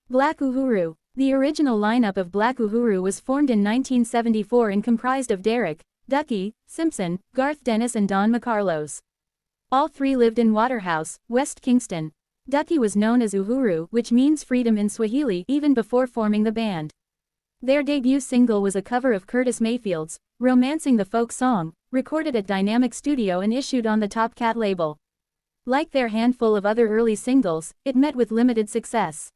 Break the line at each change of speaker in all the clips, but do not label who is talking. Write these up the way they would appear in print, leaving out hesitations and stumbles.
Black Uhuru. The original lineup of Black Uhuru was formed in 1974 and comprised of Derek, Ducky, Simpson, Garth Dennis and Don McCarlos. All three lived in Waterhouse, West Kingston. Ducky was known as Uhuru, which means freedom in Swahili, even before forming the band. Their debut single was a cover of Curtis Mayfield's "Romancing the Folk Song," recorded at Dynamic Studio and issued on the Top Cat label. Like their handful of other early singles, it met with limited success.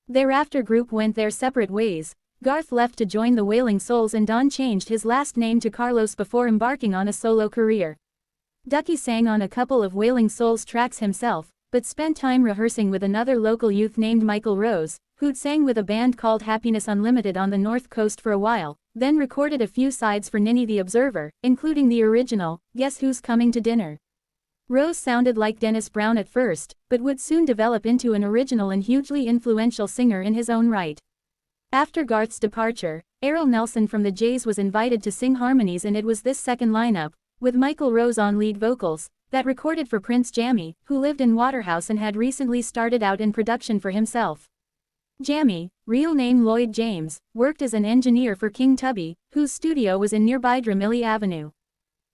Thereafter group went their separate ways. Garth left to join the Wailing Souls and Don changed his last name to Carlos before embarking on a solo career. Ducky sang on a couple of Wailing Souls tracks himself, but spent time rehearsing with another local youth named Michael Rose, who'd sang with a band called Happiness Unlimited on the North Coast for a while, then recorded a few sides for Ninny the Observer, including the original, Guess Who's Coming to Dinner. Rose sounded like Dennis Brown at first, but would soon develop into an original and hugely influential singer in his own right. After Garth's departure, Errol Nelson from the Jays was invited to sing harmonies, and it was this second lineup, with Michael Rose on lead vocals, that recorded for Prince Jammy, who lived in Waterhouse and had recently started out in production for himself. Jammy, real name Lloyd James, worked as an engineer for King Tubby, whose studio was in nearby Dramilly Avenue.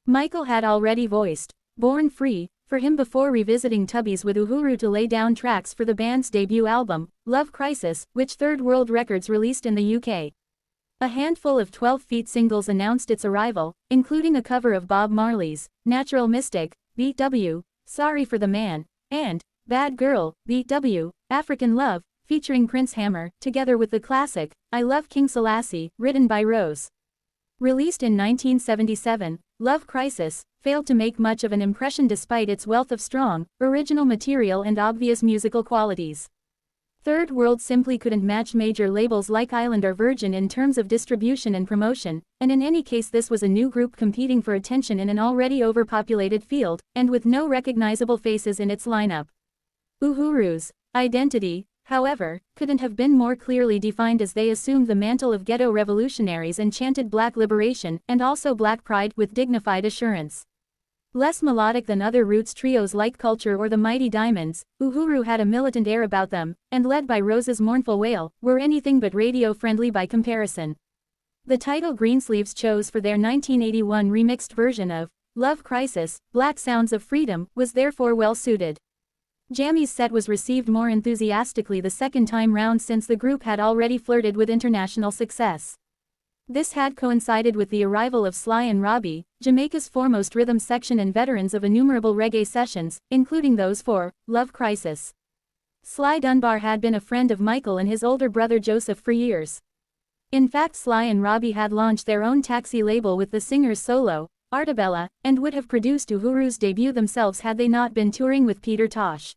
Michael had already voiced "Born Free" for him before revisiting Tubby's with Uhuru to lay down tracks for the band's debut album, Love Crisis, which Third World Records released in the UK. A handful of 12 Feet singles announced its arrival, including a cover of Bob Marley's "Natural Mystic," Beat W, "Sorry for the Man," and "Bad Girl," Beat W, "African Love," featuring Prince Hammer, together with the classic "I Love King Selassie," written by Rose. Released in 1977, Love Crisis failed to make much of an impression despite its wealth of strong, original material and obvious musical qualities. Third World simply couldn't match major labels like Island or Virgin in terms of distribution and promotion, and in any case this was a new group competing for attention in an already overpopulated field, and with no recognizable faces in its lineup. Uhuru's identity, however, couldn't have been more clearly defined as they assumed the mantle of ghetto revolutionaries and chanted black liberation, and also black pride, with dignified assurance. Less melodic than other roots trios like Culture or the Mighty Diamonds, Uhuru had a militant air about them, and led by Rose's mournful wail, were anything but radio-friendly by comparison. The title Greensleeves chose for their 1981 remixed version of Love Crisis, Black Sounds of Freedom, was therefore well suited. Jammy's set was received more enthusiastically the second time round since the group had already flirted with international success. This had coincided with the arrival of Sly and Robbie, Jamaica's foremost rhythm section and veterans of innumerable reggae sessions, including those for Love Crisis. Sly Dunbar had been a friend of Michael and his older brother Joseph for years. In fact, Sly and Robbie had launched their own taxi label with the singer's solo, Artabella, and would have produced Uhuru's debut themselves had they not been touring with Peter Tosh.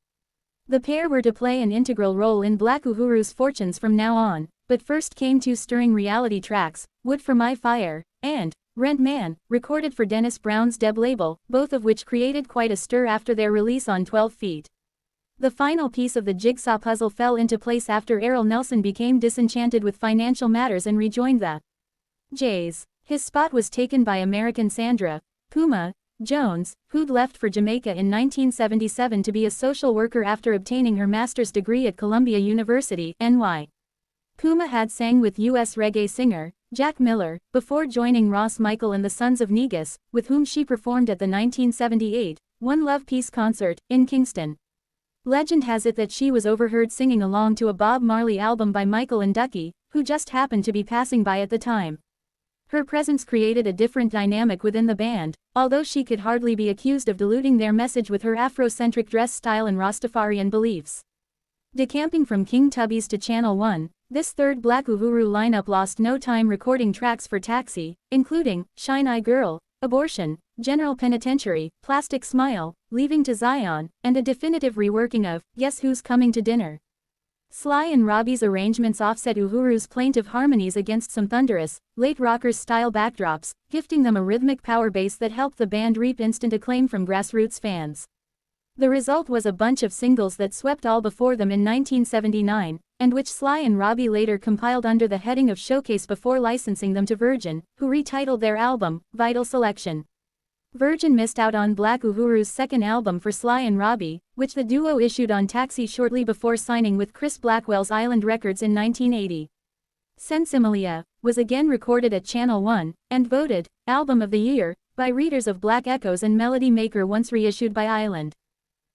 The pair were to play an integral role in Black Uhuru's fortunes from now on, but first came two stirring reality tracks, Wood for My Fire, and Rent Man, recorded for Dennis Brown's Deb label, both of which created quite a stir after their release on 12 Feet. The final piece of the jigsaw puzzle fell into place after Errol Nelson became disenchanted with financial matters and rejoined the Jays. His spot was taken by American Sandra Puma Jones, who'd left for Jamaica in 1977 to be a social worker after obtaining her master's degree at Columbia University, NY. Puma had sang with U.S. reggae singer Jack Miller before joining Ross Michael and the Sons of Negus, with whom she performed at the 1978 One Love Peace concert in Kingston. Legend has it that she was overheard singing along to a Bob Marley album by Michael and Ducky, who just happened to be passing by at the time. Her presence created a different dynamic within the band, although she could hardly be accused of diluting their message with her Afrocentric dress style and Rastafarian beliefs. Decamping from King Tubby's to Channel One, this third Black Uhuru lineup lost no time recording tracks for Taxi, including Shine Eye Girl, Abortion, General Penitentiary, Plastic Smile, Leaving to Zion, and a definitive reworking of Guess Who's Coming to Dinner. Sly and Robbie's arrangements offset Uhuru's plaintive harmonies against some thunderous, late rockers-style backdrops, gifting them a rhythmic power bass that helped the band reap instant acclaim from grassroots fans. The result was a bunch of singles that swept all before them in 1979, and which Sly and Robbie later compiled under the heading of Showcase before licensing them to Virgin, who retitled their album, Vital Selection. Virgin missed out on Black Uhuru's second album for Sly and Robbie, which the duo issued on Taxi shortly before signing with Chris Blackwell's Island Records in 1980. Sensimilia was again recorded at Channel 1, and voted Album of the Year by readers of Black Echoes and Melody Maker once reissued by Island.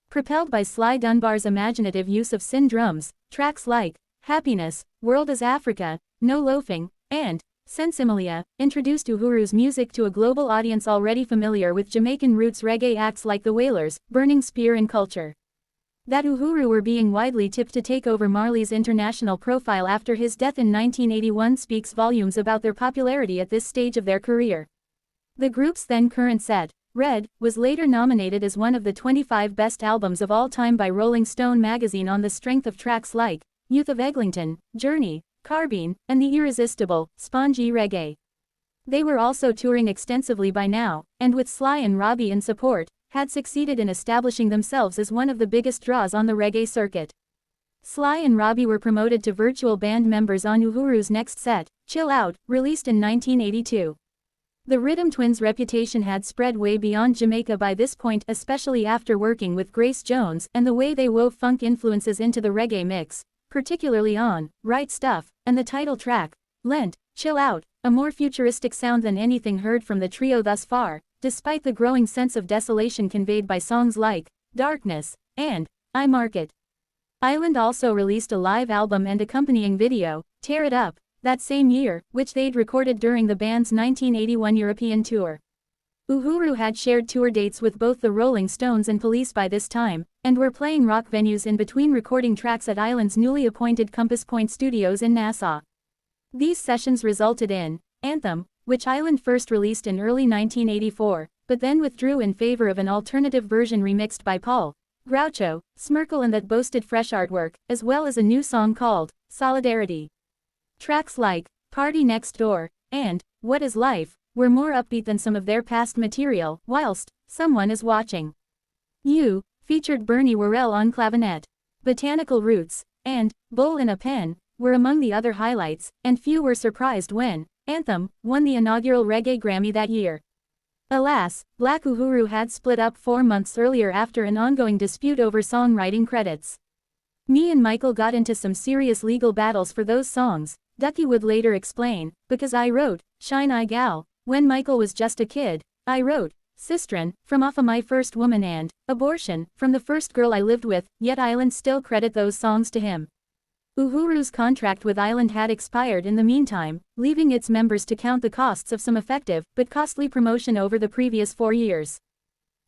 Propelled by Sly Dunbar's imaginative use of syn drums, tracks like Happiness, World is Africa, No Loafing, and Sensimilia introduced Uhuru's music to a global audience already familiar with Jamaican roots reggae acts like the Wailers, Burning Spear and Culture. That Uhuru were being widely tipped to take over Marley's international profile after his death in 1981 speaks volumes about their popularity at this stage of their career. The group's then current set, Red, was later nominated as one of the 25 best albums of all time by Rolling Stone magazine on the strength of tracks like Youth of Eglinton, Journey, Carbine, and the irresistible, spongy reggae. They were also touring extensively by now, and with Sly and Robbie in support, had succeeded in establishing themselves as one of the biggest draws on the reggae circuit. Sly and Robbie were promoted to virtual band members on Uhuru's next set, Chill Out, released in 1982. The Rhythm Twins' reputation had spread way beyond Jamaica by this point, especially after working with Grace Jones and the way they wove funk influences into the reggae mix, particularly on Right Stuff, and the title track, lent Chill Out, a more futuristic sound than anything heard from the trio thus far, despite the growing sense of desolation conveyed by songs like Darkness and I Mark It. Island also released a live album and accompanying video, Tear It Up, that same year, which they'd recorded during the band's 1981 European tour. Uhuru had shared tour dates with both the Rolling Stones and Police by this time, and were playing rock venues in between recording tracks at Island's newly appointed Compass Point Studios in Nassau. These sessions resulted in Anthem, which Island first released in early 1984, but then withdrew in favor of an alternative version remixed by Paul Groucho Smerkel and that boasted fresh artwork, as well as a new song called Solidarity. Tracks like Party Next Door and What Is Life were more upbeat than some of their past material, whilst Someone Is Watching You featured Bernie Worrell on clavinet. Botanical Roots and Bull in a Pen were among the other highlights, and few were surprised when Anthem won the inaugural Reggae Grammy that year. Alas, Black Uhuru had split up 4 months earlier after an ongoing dispute over songwriting credits. Me and Michael got into some serious legal battles for those songs, Ducky would later explain, because I wrote Shine Eye Gal when Michael was just a kid. I wrote Sistren from Off of My First Woman and Abortion from the first girl I lived with, yet Island still credit those songs to him. Uhuru's contract with Island had expired in the meantime, leaving its members to count the costs of some effective but costly promotion over the previous 4 years.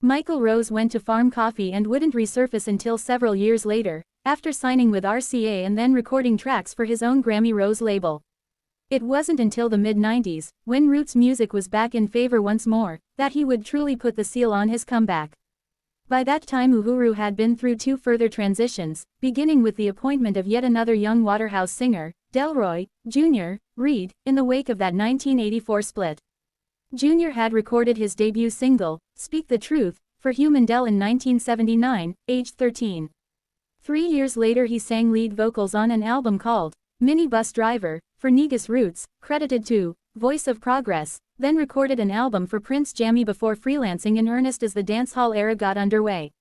Michael Rose went to Farm Coffee and wouldn't resurface until several years later, after signing with RCA and then recording tracks for his own Grammy Rose label. It wasn't until the mid-90s, when roots music was back in favor once more, that he would truly put the seal on his comeback. By that time Uhuru had been through 2 further transitions, beginning with the appointment of yet another young Waterhouse singer, Delroy Jr. Reed, in the wake of that 1984 split. Jr. had recorded his debut single, Speak the Truth, for Human Del in 1979, aged 13. 3 years later he sang lead vocals on an album called Minibus Driver, for Negus Roots, credited to Voice of Progress, then recorded an album for Prince Jammy before freelancing in earnest as the dancehall era got underway.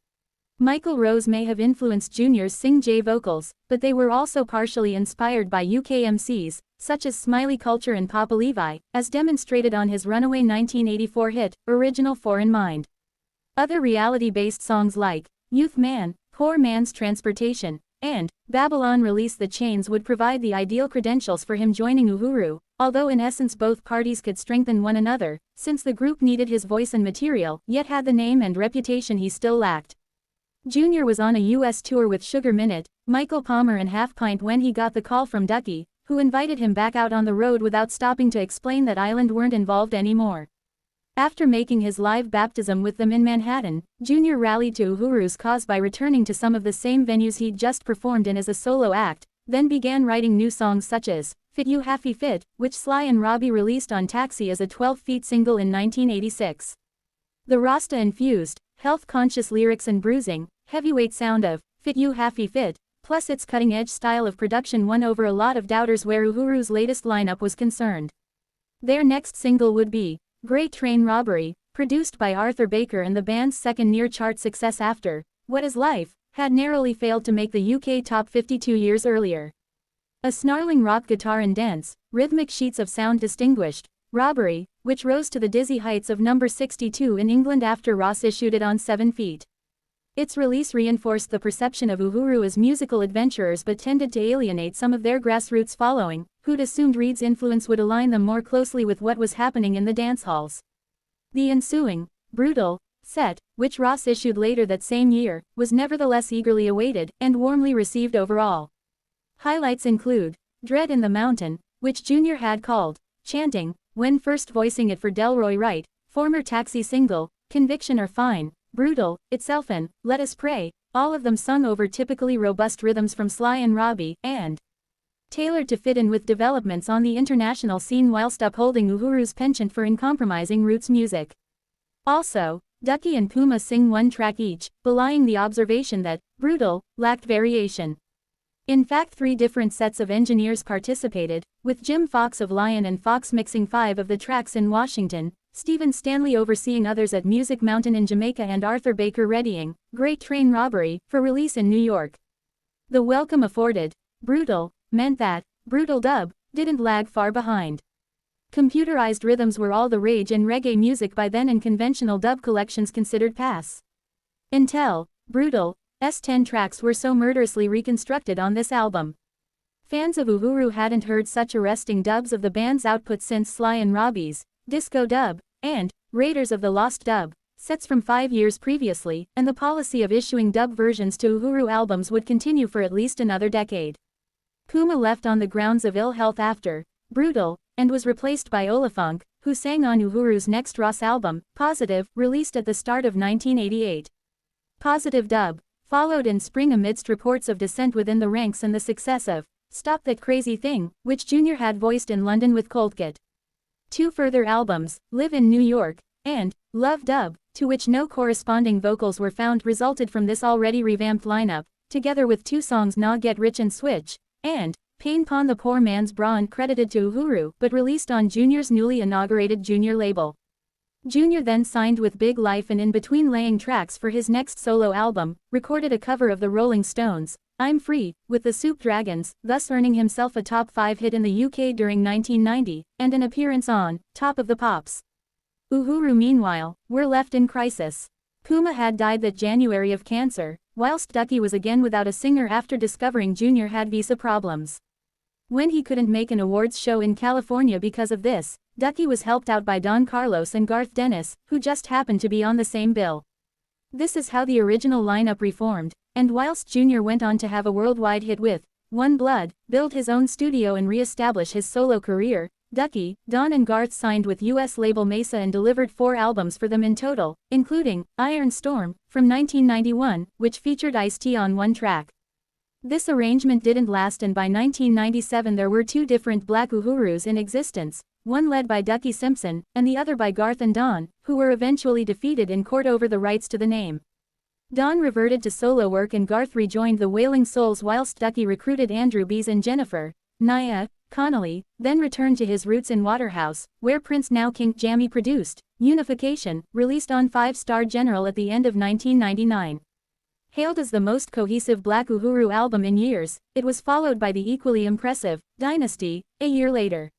Michael Rose may have influenced Junior's Sing J vocals, but they were also partially inspired by UK MCs, such as Smiley Culture and Papa Levi, as demonstrated on his runaway 1984 hit, Original 4 in Mind. Other reality-based songs like Youth Man, Poor Man's Transportation, and Babylon Release the Chains would provide the ideal credentials for him joining Uhuru, although in essence both parties could strengthen one another, since the group needed his voice and material, yet had the name and reputation he still lacked. Junior was on a US tour with Sugar Minute, Michael Palmer and Half Pint when he got the call from Ducky, who invited him back out on the road without stopping to explain that Island weren't involved anymore. After making his live baptism with them in Manhattan, Junior rallied to Uhuru's cause by returning to some of the same venues he'd just performed in as a solo act, then began writing new songs such as Fit You Happy Fit, which Sly and Robbie released on Taxi as a 12-feet single in 1986. The Rasta-infused, health-conscious lyrics and bruising, heavyweight sound of Fit You Happy Fit, plus its cutting-edge style of production won over a lot of doubters where Uhuru's latest lineup was concerned. Their next single would be Great Train Robbery, produced by Arthur Baker, and the band's second near-chart success after What Is Life had narrowly failed to make the UK top 50 2 years earlier. A snarling rock guitar and dense, rhythmic sheets of sound distinguished Robbery, which rose to the dizzy heights of number 62 in England after Ross issued it on 7 feet. Its release reinforced the perception of Uhuru as musical adventurers but tended to alienate some of their grassroots following, who'd assumed Reed's influence would align them more closely with what was happening in the dance halls. The ensuing, Brutal, set, which Ross issued later that same year, was nevertheless eagerly awaited and warmly received overall. Highlights include Dread in the Mountain, which Junior had called chanting when first voicing it for Delroy Wright, former Taxi single, Conviction or Fine, Brutal, itself, and Let Us Pray, all of them sung over typically robust rhythms from Sly and Robbie, and tailored to fit in with developments on the international scene whilst upholding Uhuru's penchant for uncompromising roots music. Also, Ducky and Puma sing one track each, belying the observation that Brutal lacked variation. In fact, 3 different sets of engineers participated, with Jim Fox of Lion and Fox mixing 5 of the tracks in Washington, Stephen Stanley overseeing others at Music Mountain in Jamaica, and Arthur Baker readying Great Train Robbery for release in New York. The welcome afforded Brutal meant that Brutal Dub didn't lag far behind. Computerized rhythms were all the rage in reggae music by then, and conventional dub collections considered passe. Until Brutal's 10 tracks were so murderously reconstructed on this album. Fans of Uhuru hadn't heard such arresting dubs of the band's output since Sly and Robbie's Disco Dub and Raiders of the Lost Dub sets from 5 years previously, and the policy of issuing dub versions to Uhuru albums would continue for at least another decade. Puma left on the grounds of ill health after Brutal and was replaced by Olafunk, who sang on Uhuru's next Ross album, Positive, released at the start of 1988. Positive Dub followed in spring amidst reports of dissent within the ranks and the success of Stop That Crazy Thing, which Junior had voiced in London with Coldcut. 2 further albums, Live in New York and Love Dub, to which no corresponding vocals were found, resulted from this already revamped lineup, together with 2 songs Nah Get Rich and Switch, and Pain Pon the Poor Man's Bra, uncredited to Uhuru but released on Junior's newly inaugurated Junior label. Junior then signed with Big Life, and in between laying tracks for his next solo album, recorded a cover of the Rolling Stones' I'm Free, with the Soup Dragons, thus earning himself a top 5 hit in the UK during 1990, and an appearance on Top of the Pops. Uhuru meanwhile, were left in crisis. Puma had died that January of cancer, whilst Ducky was again without a singer after discovering Junior had visa problems. When he couldn't make an awards show in California because of this, Ducky was helped out by Don Carlos and Garth Dennis, who just happened to be on the same bill. This is how the original lineup reformed, and whilst Junior went on to have a worldwide hit with One Blood, build his own studio and re-establish his solo career, Ducky, Don and Garth signed with US label Mesa and delivered 4 albums for them in total, including Iron Storm, from 1991, which featured Ice-T on 1 track. This arrangement didn't last, and by 1997 there were 2 different Black Uhurus in existence, one led by Ducky Simpson, and the other by Garth and Don, who were eventually defeated in court over the rights to the name. Don reverted to solo work and Garth rejoined the Wailing Souls, whilst Ducky recruited Andrew Bees and Jennifer Nia Connolly, then returned to his roots in Waterhouse, where Prince now King Jammy produced Unification, released on 5 Star General at the end of 1999. Hailed as the most cohesive Black Uhuru album in years, it was followed by the equally impressive Dynasty a year later.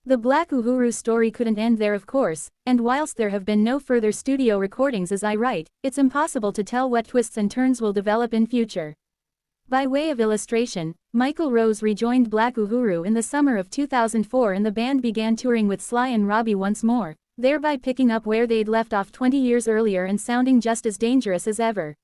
The Black Uhuru story couldn't end there, of course, and whilst there have been no further studio recordings as I write, it's impossible to tell what twists and turns will develop in future. By way of illustration, Michael Rose rejoined Black Uhuru in the summer of 2004 and the band began touring with Sly and Robbie once more, thereby picking up where they'd left off 20 years earlier and sounding just as dangerous as ever.